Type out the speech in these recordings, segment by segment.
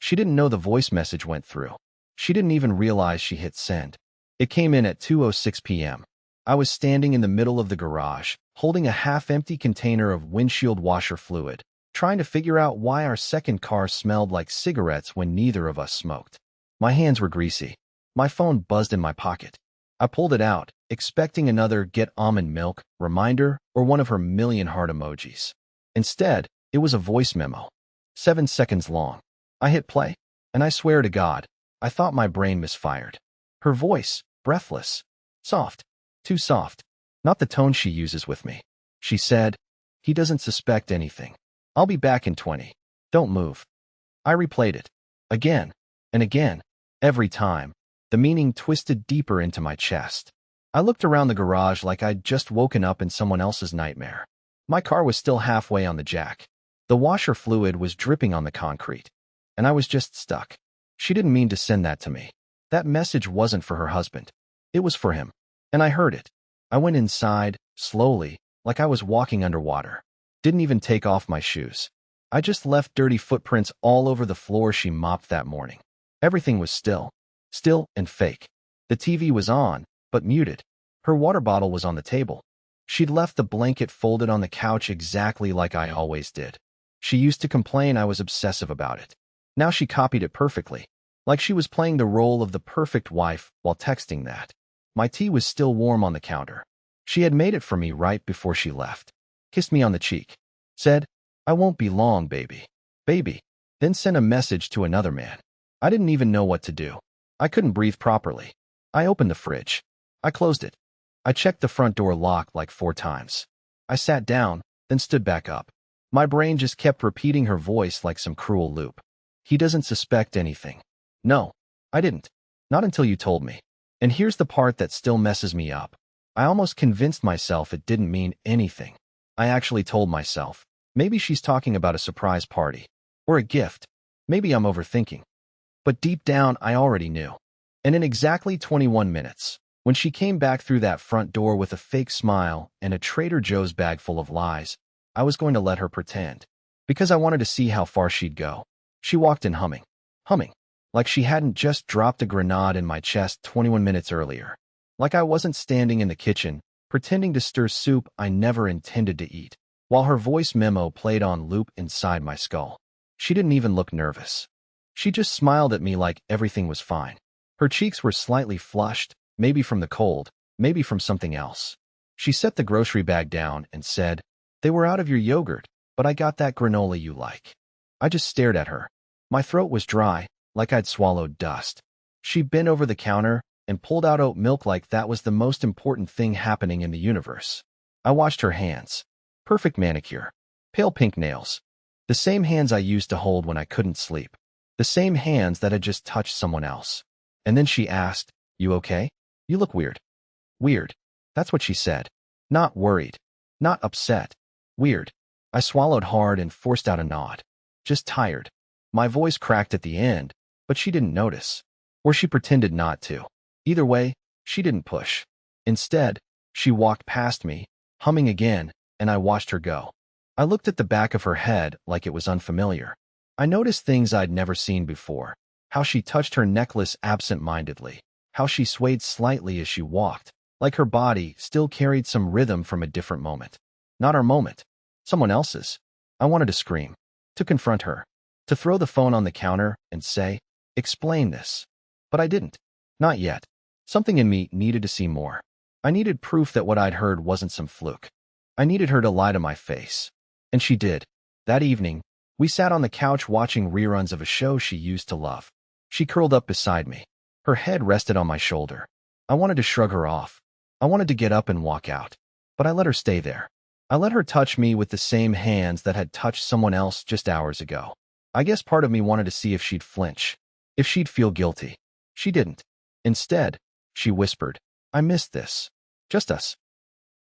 She didn't know the voice message went through. She didn't even realize she hit send. It came in at 2:06 p.m. I was standing in the middle of the garage, holding a half-empty container of windshield washer fluid, trying to figure out why our second car smelled like cigarettes when neither of us smoked. My hands were greasy. My phone buzzed in my pocket. I pulled it out, expecting another "get almond milk" reminder or one of her million heart emojis. Instead, it was a voice memo. 7 seconds long. I hit play, and I swear to God, I thought my brain misfired. Her voice, breathless, soft, too soft, not the tone she uses with me. She said, "He doesn't suspect anything. I'll be back in 20. Don't move." I replayed it, again and again. Every time, the meaning twisted deeper into my chest. I looked around the garage like I'd just woken up in someone else's nightmare. My car was still halfway on the jack. The washer fluid was dripping on the concrete, and I was just stuck. She didn't mean to send that to me. That message wasn't for her husband. It was for him, and I heard it. I went inside, slowly, like I was walking underwater. Didn't even take off my shoes. I just left dirty footprints all over the floor she mopped that morning. Everything was still and fake. The TV was on, but muted. Her water bottle was on the table. She'd left the blanket folded on the couch exactly like I always did. She used to complain I was obsessive about it. Now she copied it perfectly, like she was playing the role of the perfect wife while texting that. My tea was still warm on the counter. She had made it for me right before she left. Kissed me on the cheek. Said, "I won't be long, baby." Baby. Then sent a message to another man. I didn't even know what to do. I couldn't breathe properly. I opened the fridge. I closed it. I checked the front door lock like 4 times. I sat down, then stood back up. My brain just kept repeating her voice like some cruel loop. He doesn't suspect anything. No, I didn't. Not until you told me. And here's the part that still messes me up. I almost convinced myself it didn't mean anything. I actually told myself, maybe she's talking about a surprise party. Or a gift. Maybe I'm overthinking. But deep down, I already knew. And in exactly 21 minutes, when she came back through that front door with a fake smile and a Trader Joe's bag full of lies, I was going to let her pretend. Because I wanted to see how far she'd go. She walked in humming. Like she hadn't just dropped a grenade in my chest 21 minutes earlier. Like I wasn't standing in the kitchen, pretending to stir soup I never intended to eat, while her voice memo played on loop inside my skull. She didn't even look nervous. She just smiled at me like everything was fine. Her cheeks were slightly flushed, maybe from the cold, maybe from something else. She set the grocery bag down and said, "They were out of your yogurt, but I got that granola you like." I just stared at her. My throat was dry, like I'd swallowed dust. She bent over the counter and pulled out oat milk like that was the most important thing happening in the universe. I watched her hands. Perfect manicure. Pale pink nails. The same hands I used to hold when I couldn't sleep. The same hands that had just touched someone else. And then she asked, "You okay? You look weird." Weird. That's what she said. Not worried. Not upset. Weird. I swallowed hard and forced out a nod. Just tired. My voice cracked at the end, but she didn't notice. Or she pretended not to. Either way, she didn't push. Instead, she walked past me, humming again, and I watched her go. I looked at the back of her head like it was unfamiliar. I noticed things I'd never seen before. How she touched her necklace absent-mindedly. How she swayed slightly as she walked, like her body still carried some rhythm from a different moment. Not our moment. Someone else's. I wanted to scream. To confront her. To throw the phone on the counter and say, "Explain this." But I didn't. Not yet. Something in me needed to see more. I needed proof that what I'd heard wasn't some fluke. I needed her to lie to my face. And she did. That evening, we sat on the couch watching reruns of a show she used to love. She curled up beside me. Her head rested on my shoulder. I wanted to shrug her off. I wanted to get up and walk out. But I let her stay there. I let her touch me with the same hands that had touched someone else just hours ago. I guess part of me wanted to see if she'd flinch. If she'd feel guilty. She didn't. Instead, she whispered, "I missed this. Just us."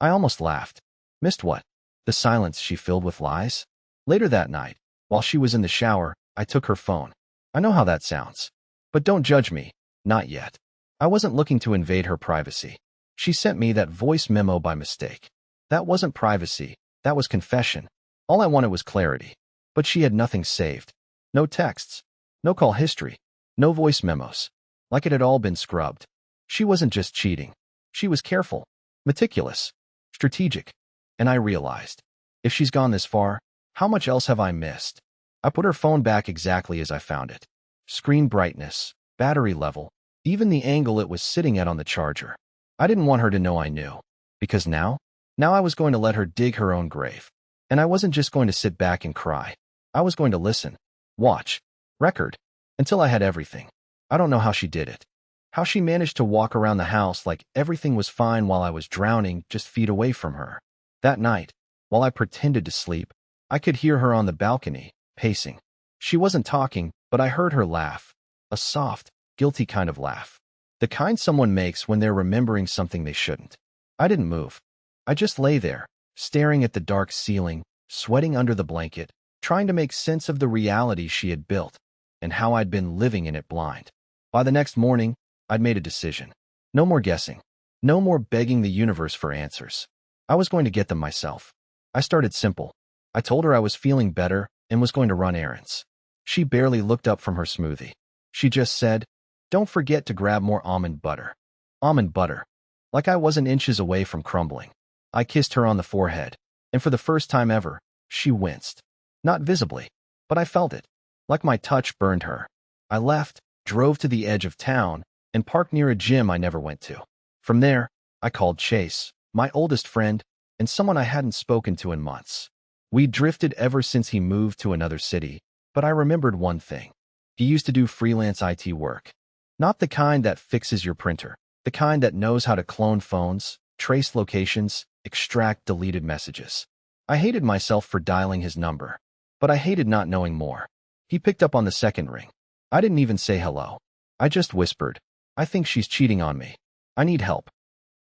I almost laughed. Missed what? The silence she filled with lies? Later that night, while she was in the shower, I took her phone. I know how that sounds. But don't judge me. Not yet. I wasn't looking to invade her privacy. She sent me that voice memo by mistake. That wasn't privacy. That was confession. All I wanted was clarity. But she had nothing saved. No texts. No call history. No voice memos. Like it had all been scrubbed. She wasn't just cheating. She was careful, meticulous, strategic. And I realized, if she's gone this far, how much else have I missed? I put her phone back exactly as I found it. Screen brightness, battery level, even the angle it was sitting at on the charger. I didn't want her to know I knew. Because now I was going to let her dig her own grave. And I wasn't just going to sit back and cry. I was going to listen, watch, record, until I had everything. I don't know how she did it. How she managed to walk around the house like everything was fine while I was drowning just feet away from her. That night, while I pretended to sleep, I could hear her on the balcony, pacing. She wasn't talking, but I heard her laugh. A soft, guilty kind of laugh. The kind someone makes when they're remembering something they shouldn't. I didn't move. I just lay there, staring at the dark ceiling, sweating under the blanket, trying to make sense of the reality she had built, and how I'd been living in it blind. By the next morning, I'd made a decision. No more guessing. No more begging the universe for answers. I was going to get them myself. I started simple. I told her I was feeling better and was going to run errands. She barely looked up from her smoothie. She just said, "Don't forget to grab more almond butter." Almond butter. Like I wasn't inches away from crumbling. I kissed her on the forehead, and for the first time ever, she winced. Not visibly, but I felt it. Like my touch burned her. I left, drove to the edge of town, and parked near a gym I never went to. From there, I called Chase, my oldest friend, and someone I hadn't spoken to in months. We'd drifted ever since he moved to another city, but I remembered one thing. He used to do freelance IT work. Not the kind that fixes your printer, the kind that knows how to clone phones, trace locations, extract deleted messages. I hated myself for dialing his number, but I hated not knowing more. He picked up on the second ring. I didn't even say hello. I just whispered, "I think she's cheating on me. I need help."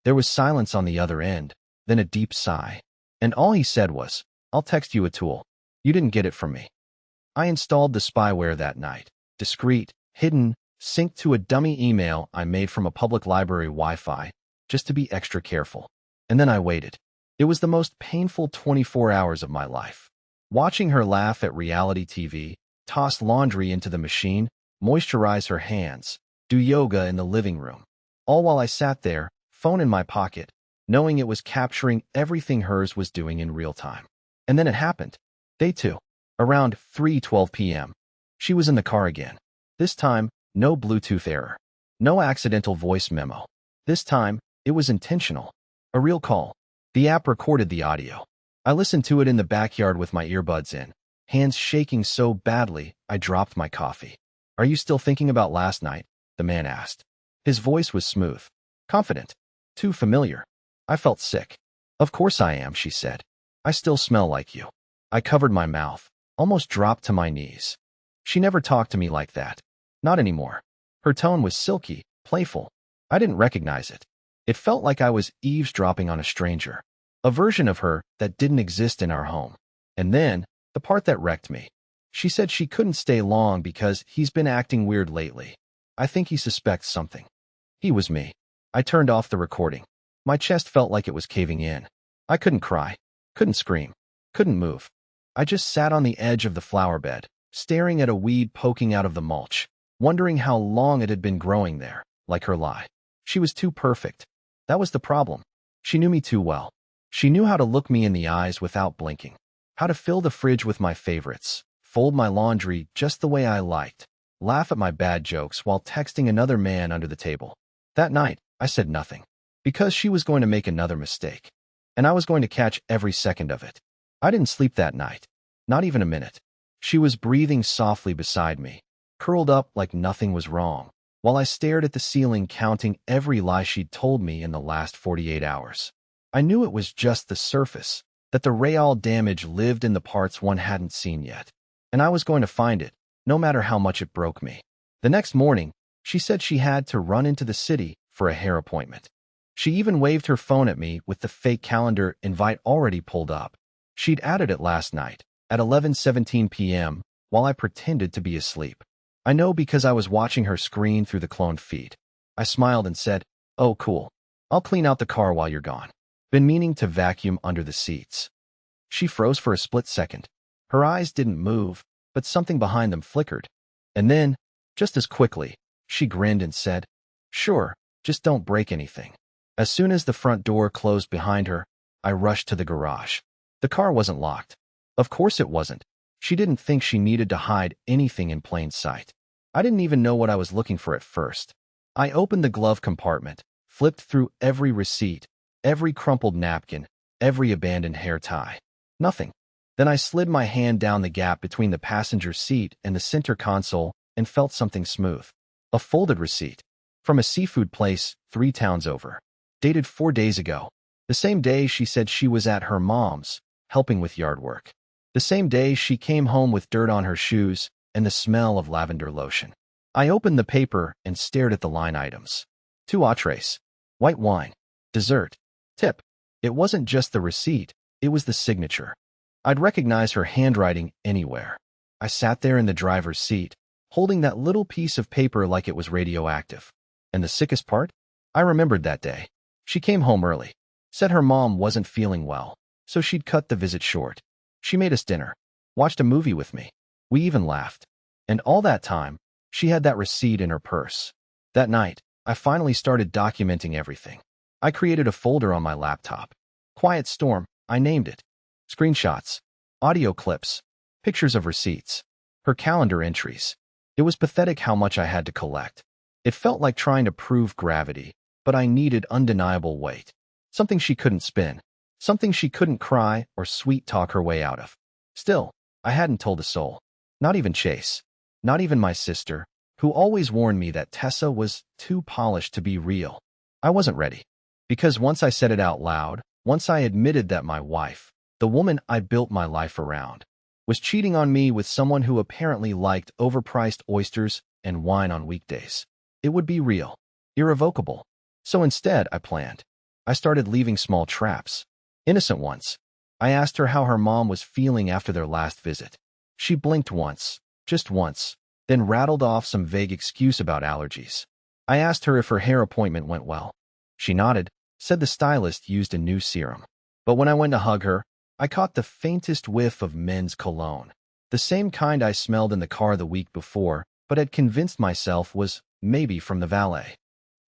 There was silence on the other end, then a deep sigh. And all he said was, "I'll text you a tool. You didn't get it from me." I installed the spyware that night. Discreet, hidden, synced to a dummy email I made from a public library Wi-Fi, just to be extra careful. And then I waited. It was the most painful 24 hours of my life. Watching her laugh at reality TV, toss laundry into the machine, moisturize her hands, do yoga in the living room. All while I sat there, phone in my pocket, knowing it was capturing everything hers was doing in real time. And then it happened. Day 2. Around 3:12 p.m. She was in the car again. This time, no Bluetooth error. No accidental voice memo. This time, it was intentional. A real call. The app recorded the audio. I listened to it in the backyard with my earbuds in, hands shaking so badly I dropped my coffee. "Are you still thinking about last night?" the man asked. His voice was smooth, confident, too familiar. I felt sick. "Of course I am," she said. "I still smell like you." I covered my mouth, almost dropped to my knees. She never talked to me like that. Not anymore. Her tone was silky, playful. I didn't recognize it. It felt like I was eavesdropping on a stranger. A version of her that didn't exist in our home. And then, the part that wrecked me. She said she couldn't stay long because he's been acting weird lately. "I think he suspects something." He was me. I turned off the recording. My chest felt like it was caving in. I couldn't cry, couldn't scream, couldn't move. I just sat on the edge of the flower bed, staring at a weed poking out of the mulch, wondering how long it had been growing there, like her lie. She was too perfect. That was the problem. She knew me too well. She knew how to look me in the eyes without blinking, how to fill the fridge with my favorites, fold my laundry just the way I liked, laugh at my bad jokes while texting another man under the table. That night, I said nothing, because she was going to make another mistake, and I was going to catch every second of it. I didn't sleep that night, not even a minute. She was breathing softly beside me, curled up like nothing was wrong, while I stared at the ceiling counting every lie she'd told me in the last 48 hours. I knew it was just the surface, that the real damage lived in the parts one hadn't seen yet, and I was going to find it, no matter how much it broke me. The next morning, she said she had to run into the city for a hair appointment. She even waved her phone at me with the fake calendar invite already pulled up. She'd added it last night, at 11:17 p.m., while I pretended to be asleep. I know because I was watching her screen through the cloned feed. I smiled and said, "Oh, cool. I'll clean out the car while you're gone. Been meaning to vacuum under the seats." She froze for a split second. Her eyes didn't move, but something behind them flickered. And then, just as quickly, she grinned and said, "Sure, just don't break anything." As soon as the front door closed behind her, I rushed to the garage. The car wasn't locked. Of course it wasn't. She didn't think she needed to hide anything in plain sight. I didn't even know what I was looking for at first. I opened the glove compartment, flipped through every receipt, every crumpled napkin, every abandoned hair tie. Nothing. Then I slid my hand down the gap between the passenger seat and the center console and felt something smooth. A folded receipt. From a seafood place 3 towns over. Dated 4 days ago. The same day she said she was at her mom's, helping with yard work. The same day she came home with dirt on her shoes and the smell of lavender lotion. I opened the paper and stared at the line items. 2 entrees. White wine. Dessert. Tip. It wasn't just the receipt, it was the signature. I'd recognize her handwriting anywhere. I sat there in the driver's seat, holding that little piece of paper like it was radioactive. And the sickest part? I remembered that day. She came home early. Said her mom wasn't feeling well, so she'd cut the visit short. She made us dinner. Watched a movie with me. We even laughed. And all that time, she had that receipt in her purse. That night, I finally started documenting everything. I created a folder on my laptop. Quiet Storm, I named it. Screenshots, audio clips, pictures of receipts, her calendar entries. It was pathetic how much I had to collect. It felt like trying to prove gravity, but I needed undeniable weight. Something she couldn't spin. Something she couldn't cry or sweet-talk her way out of. Still, I hadn't told a soul. Not even Chase. Not even my sister, who always warned me that Tessa was too polished to be real. I wasn't ready. Because once I said it out loud, once I admitted that my wife, the woman I built my life around, was cheating on me with someone who apparently liked overpriced oysters and wine on weekdays, it would be real. Irrevocable. So instead, I planned. I started leaving small traps. Innocent ones. I asked her how her mom was feeling after their last visit. She blinked once, just once, then rattled off some vague excuse about allergies. I asked her if her hair appointment went well. She nodded, said the stylist used a new serum. But when I went to hug her, I caught the faintest whiff of men's cologne. The same kind I smelled in the car the week before, but had convinced myself was maybe from the valet.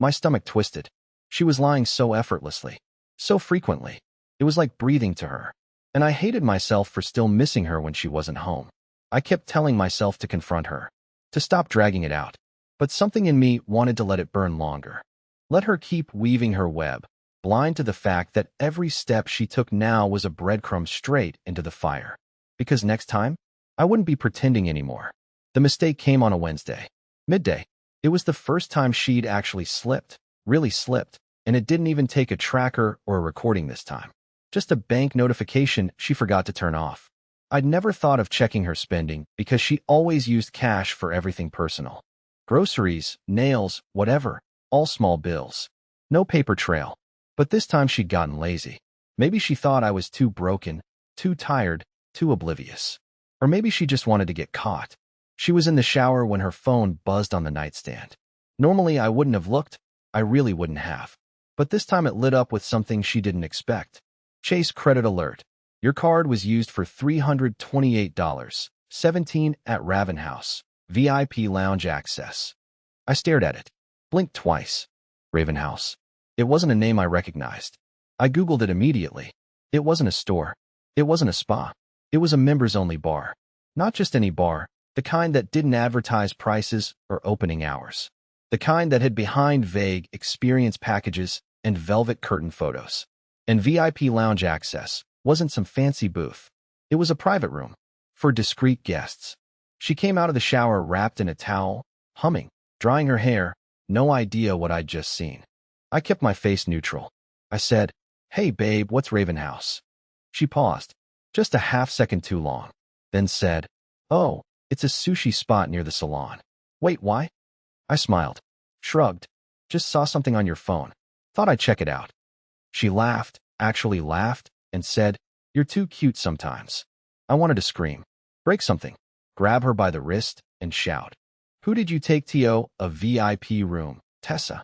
My stomach twisted. She was lying so effortlessly, so frequently. It was like breathing to her. And I hated myself for still missing her when she wasn't home. I kept telling myself to confront her, to stop dragging it out. But something in me wanted to let it burn longer. Let her keep weaving her web, blind to the fact that every step she took now was a breadcrumb straight into the fire. Because next time, I wouldn't be pretending anymore. The mistake came on a Wednesday. Midday. It was the first time she'd actually slipped, really slipped, and it didn't even take a tracker or a recording this time. Just a bank notification she forgot to turn off. I'd never thought of checking her spending because she always used cash for everything personal. Groceries, nails, whatever, all small bills. No paper trail. But this time she'd gotten lazy. Maybe she thought I was too broken, too tired, too oblivious. Or maybe she just wanted to get caught. She was in the shower when her phone buzzed on the nightstand. Normally I wouldn't have looked, I really wouldn't have. But this time it lit up with something she didn't expect. Chase credit alert. Your card was used for $328.17 at Raven House, VIP lounge access. I stared at it, blinked twice. Raven House. It wasn't a name I recognized. I Googled it immediately. It wasn't a store. It wasn't a spa. It was a members-only bar. Not just any bar, the kind that didn't advertise prices or opening hours. The kind that hid behind vague experience packages and velvet curtain photos. And VIP lounge access wasn't some fancy booth. It was a private room for discreet guests. She came out of the shower wrapped in a towel, humming, drying her hair, no idea what I'd just seen. I kept my face neutral. I said, "Hey babe, what's Raven House?" She paused, just a half-second too long, then said, "Oh, it's a sushi spot near the salon." "Wait, why?" I smiled, shrugged, "Just saw something on your phone. Thought I'd check it out." She laughed, actually laughed, and said, "You're too cute sometimes." I wanted to scream, break something, grab her by the wrist, and shout, "Who did you take to a VIP room, Tessa?"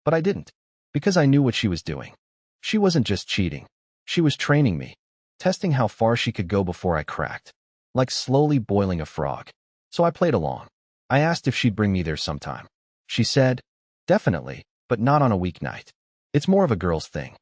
But I didn't, because I knew what she was doing. She wasn't just cheating. She was training me, testing how far she could go before I cracked, like slowly boiling a frog. So I played along. I asked if she'd bring me there sometime. She said, definitely, but not on a weeknight. It's more of a girl's thing.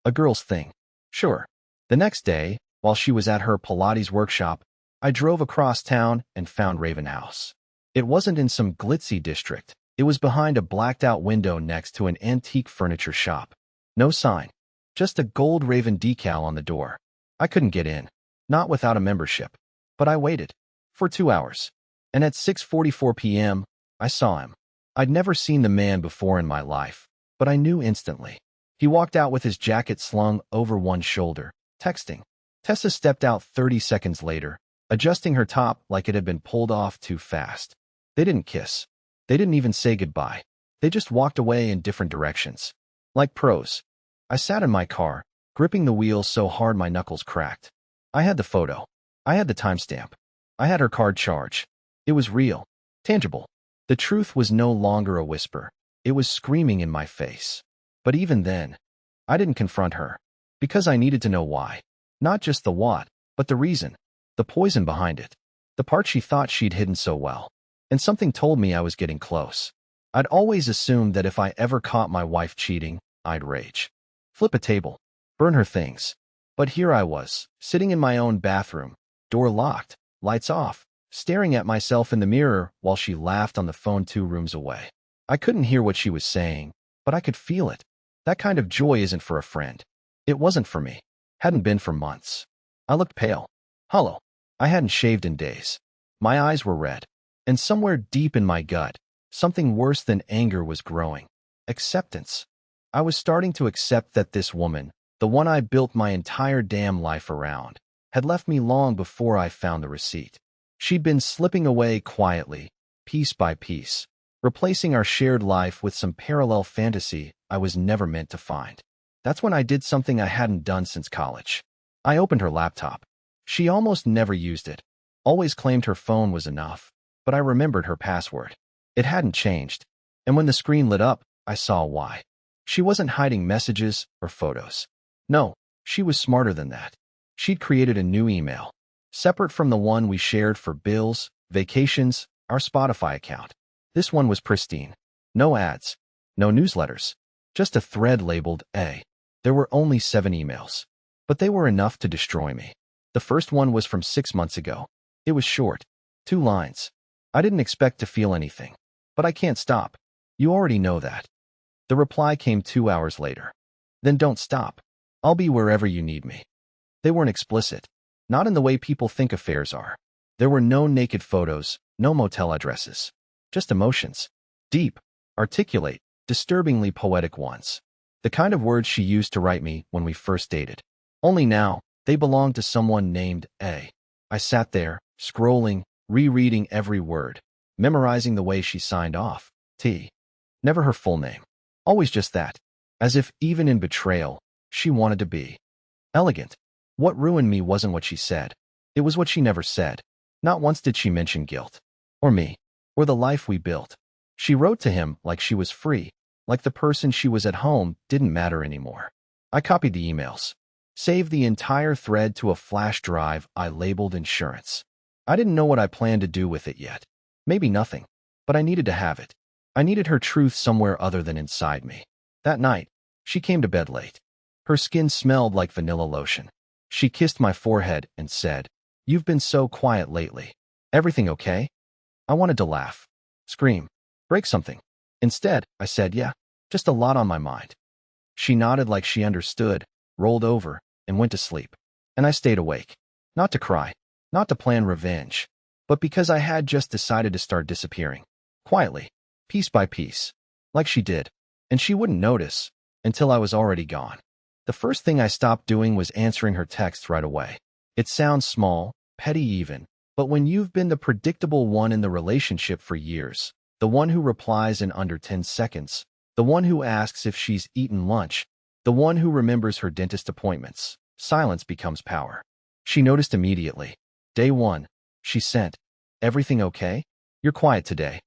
A girl's thing. Sure. The next day, while she was at her Pilates workshop, I drove across town and found Raven House. It wasn't in some glitzy district. It was behind a blacked-out window next to an antique furniture shop. No sign. Just a gold Raven decal on the door. I couldn't get in. Not without a membership. But I waited. For 2 hours. And at 6:44 p.m., I saw him. I'd never seen the man before in my life, but I knew instantly. He walked out with his jacket slung over one shoulder, texting. Tessa stepped out 30 seconds later, adjusting her top like it had been pulled off too fast. They didn't kiss. They didn't even say goodbye. They just walked away in different directions. Like pros. I sat in my car, gripping the wheel so hard my knuckles cracked. I had the photo. I had the timestamp. I had her card charge. It was real. Tangible. The truth was no longer a whisper. It was screaming in my face. But even then, I didn't confront her. Because I needed to know why. Not just the what, but the reason. The poison behind it. The part she thought she'd hidden so well. And something told me I was getting close. I'd always assumed that if I ever caught my wife cheating, I'd rage. Flip a table. Burn her things. But here I was, sitting in my own bathroom, door locked, lights off, staring at myself in the mirror while she laughed on the phone 2 rooms away. I couldn't hear what she was saying, but I could feel it. That kind of joy isn't for a friend. It wasn't for me. Hadn't been for months. I looked pale. Hollow. I hadn't shaved in days. My eyes were red. And somewhere deep in my gut, something worse than anger was growing. Acceptance. I was starting to accept that this woman, the one I built my entire damn life around, had left me long before I found the receipt. She'd been slipping away quietly, piece by piece, replacing our shared life with some parallel fantasy I was never meant to find. That's when I did something I hadn't done since college. I opened her laptop. She almost never used it. Always claimed her phone was enough. But I remembered her password. It hadn't changed. And when the screen lit up, I saw why. She wasn't hiding messages or photos. No, she was smarter than that. She'd created a new email, separate from the one we shared for bills, vacations, our Spotify account. This one was pristine. No ads. No newsletters. Just a thread labeled A. There were only 7 emails. But they were enough to destroy me. The first one was from 6 months ago. It was short. 2 lines. I didn't expect to feel anything. But I can't stop. You already know that. The reply came 2 hours later. Then don't stop. I'll be wherever you need me. They weren't explicit. Not in the way people think affairs are. There were no naked photos, no motel addresses. Just emotions. Deep, articulate, disturbingly poetic ones. The kind of words she used to write me when we first dated. Only now, they belonged to someone named A. I sat there, scrolling, rereading every word, memorizing the way she signed off. T. Never her full name. Always just that. As if, even in Betrayal, she wanted to be elegant. What ruined me wasn't what she said. It was what she never said. Not once did she mention guilt. Or me. Or the life we built. She wrote to him like she was free. Like the person she was at home didn't matter anymore. I copied the emails. Saved the entire thread to a flash drive I labeled insurance. I didn't know what I planned to do with it yet. Maybe nothing. But I needed to have it. I needed her truth somewhere other than inside me. That night, she came to bed late. Her skin smelled like vanilla lotion. She kissed my forehead and said, "You've been so quiet lately. Everything okay?" I wanted to laugh. Scream. Break something. Instead, I said, "Yeah, just a lot on my mind." She nodded like she understood, rolled over, and went to sleep. And I stayed awake. Not to cry. Not to plan revenge. But because I had just decided to start disappearing. Quietly. Piece by piece. Like she did. And she wouldn't notice. Until I was already gone. The first thing I stopped doing was answering her texts right away. It sounds small, petty even. But when you've been the predictable one in the relationship for years, the one who replies in under 10 seconds, the one who asks if she's eaten lunch, the one who remembers her dentist appointments, silence becomes power. She noticed immediately. Day 1, she sent, "Everything okay? You're quiet today."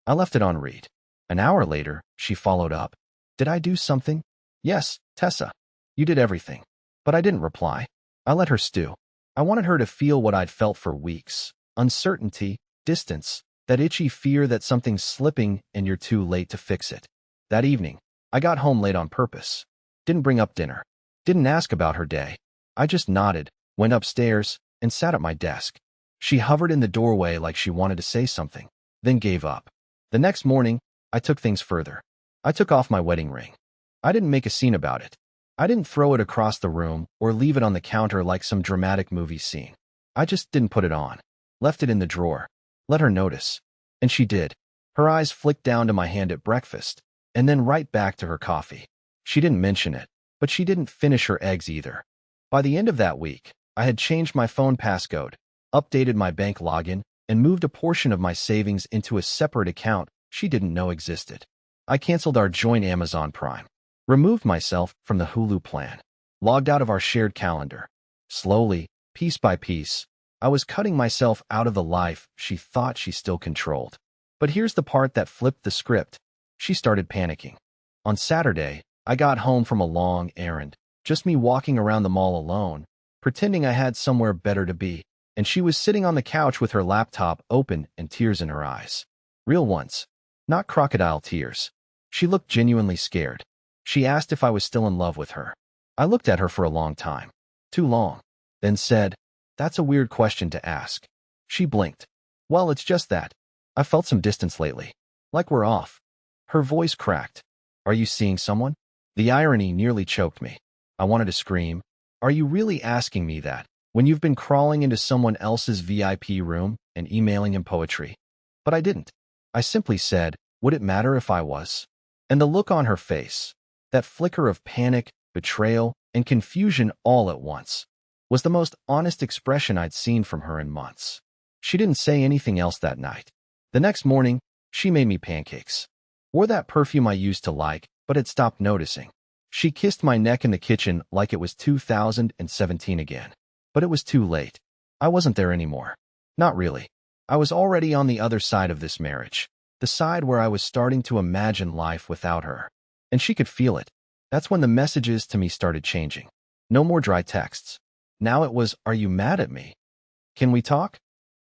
I left it on read. An hour later, she followed up. "Did I do something?" "Yes, Tessa. You did everything." But I didn't reply. I let her stew. I wanted her to feel what I'd felt for weeks. Uncertainty, distance, That itchy fear that something's slipping and you're too late to fix it. That evening, I got home late on purpose. Didn't bring up dinner. Didn't ask about her day. I just nodded, went upstairs, and sat at my desk. She hovered in the doorway like she wanted to say something, then gave up. The next morning, I took things further. I took off my wedding ring. I didn't make a scene about it. I didn't throw it across the room or leave it on the counter like some dramatic movie scene. I just didn't put it on. Left it in the drawer. Let her notice. And she did. Her eyes flicked down to my hand at breakfast, and then right back to her coffee. She didn't mention it, but she didn't finish her eggs either. By the end of that week, I had changed my phone passcode, updated my bank login, and moved a portion of my savings into a separate account she didn't know existed. I canceled our joint Amazon Prime, removed myself from the Hulu plan, logged out of our shared calendar. Slowly, piece by piece, I was cutting myself out of the life she thought she still controlled. But here's the part that flipped the script. She started panicking. On Saturday, I got home from a long errand, just me walking around the mall alone, pretending I had somewhere better to be, and she was sitting on the couch with her laptop open and tears in her eyes. Real ones, not crocodile tears. She looked genuinely scared. She asked if I was still in love with her. I looked at her for a long time. Too long. Then said, "That's a weird question to ask." She blinked. "Well, it's just that. I felt some distance lately. Like we're off." Her voice cracked. "Are you seeing someone?" The irony nearly choked me. I wanted to scream. "Are you really asking me that, when you've been crawling into someone else's VIP room and emailing him poetry?" But I didn't. I simply said, "Would it matter if I was?" And the look on her face, that flicker of panic, betrayal, and confusion all at once, was the most honest expression I'd seen from her in months. She didn't say anything else that night. The next morning, she made me pancakes. Wore that perfume I used to like, but had stopped noticing. She kissed my neck in the kitchen like it was 2017 again. But it was too late. I wasn't there anymore. Not really. I was already on the other side of this marriage. The side where I was starting to imagine life without her. And she could feel it. That's when the messages to me started changing. No more dry texts. Now it was, "Are you mad at me? Can we talk?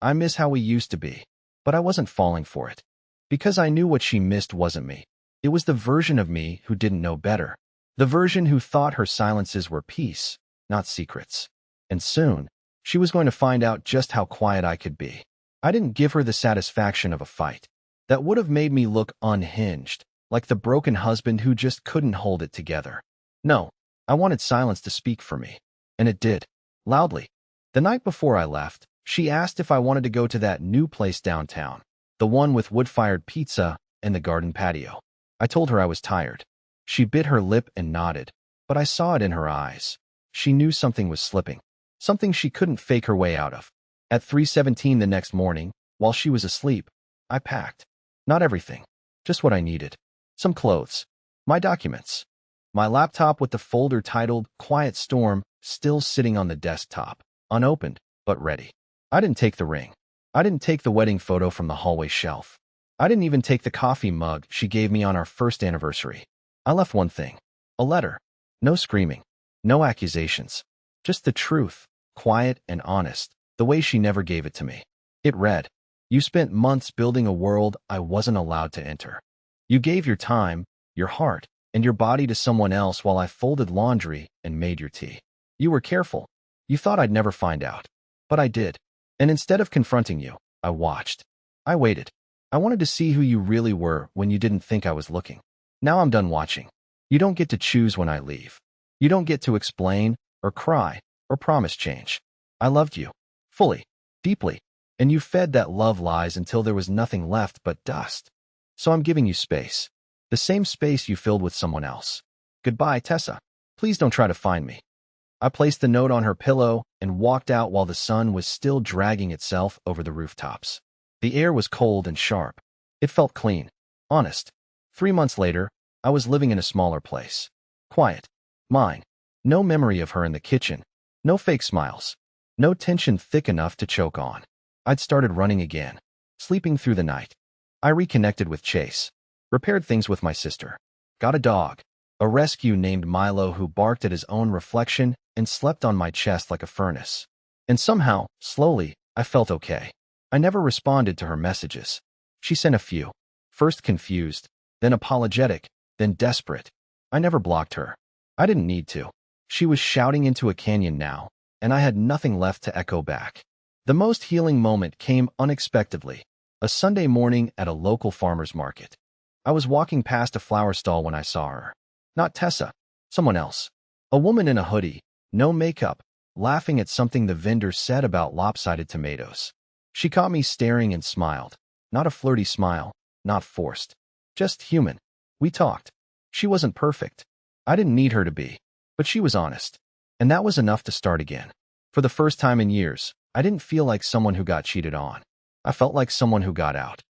I miss how we used to be." But I wasn't falling for it. Because I knew what she missed wasn't me. It was the version of me who didn't know better. The version who thought her silences were peace, not secrets. And soon, she was going to find out just how quiet I could be. I didn't give her the satisfaction of a fight. That would have made me look unhinged, like the broken husband who just couldn't hold it together. No, I wanted silence to speak for me. And it did. Loudly. The night before I left, she asked if I wanted to go to that new place downtown, the one with wood-fired pizza and the garden patio. I told her I was tired. She bit her lip and nodded, but I saw it in her eyes. She knew something was slipping, something she couldn't fake her way out of. At 3:17 the next morning, while she was asleep, I packed. Not everything, just what I needed. Some clothes, my documents, my laptop with the folder titled Quiet Storm still sitting on the desktop, unopened, but ready. I didn't take the ring. I didn't take the wedding photo from the hallway shelf. I didn't even take the coffee mug she gave me on our first anniversary. I left one thing. A letter. No screaming. No accusations. Just the truth, quiet and honest, the way she never gave it to me. It read, "You spent months building a world I wasn't allowed to enter. You gave your time, your heart, and your body to someone else while I folded laundry and made your tea. You were careful. You thought I'd never find out. But I did. And instead of confronting you, I watched. I waited. I wanted to see who you really were when you didn't think I was looking. Now I'm done watching. You don't get to choose when I leave. You don't get to explain, or cry, or promise change. I loved you. Fully. Deeply. And you fed that love lies until there was nothing left but dust. So I'm giving you space. The same space you filled with someone else. Goodbye, Tessa. Please don't try to find me." I placed the note on her pillow and walked out while the sun was still dragging itself over the rooftops. The air was cold and sharp. It felt clean. Honest. 3 months later, I was living in a smaller place. Quiet. Mine. No memory of her in the kitchen. No fake smiles. No tension thick enough to choke on. I'd started running again. Sleeping through the night. I reconnected with Chase. Repaired things with my sister. Got a dog. A rescue named Milo who barked at his own reflection and slept on my chest like a furnace. And somehow, slowly, I felt okay. I never responded to her messages. She sent a few. First confused, then apologetic, then desperate. I never blocked her. I didn't need to. She was shouting into a canyon now, and I had nothing left to echo back. The most healing moment came unexpectedly. A Sunday morning at a local farmer's market. I was walking past a flower stall when I saw her. Not Tessa, someone else. A woman in a hoodie, no makeup, laughing at something the vendor said about lopsided tomatoes. She caught me staring and smiled. Not a flirty smile, not forced. Just human. We talked. She wasn't perfect. I didn't need her to be. But she was honest. And that was enough to start again. For the first time in years, I didn't feel like someone who got cheated on. I felt like someone who got out.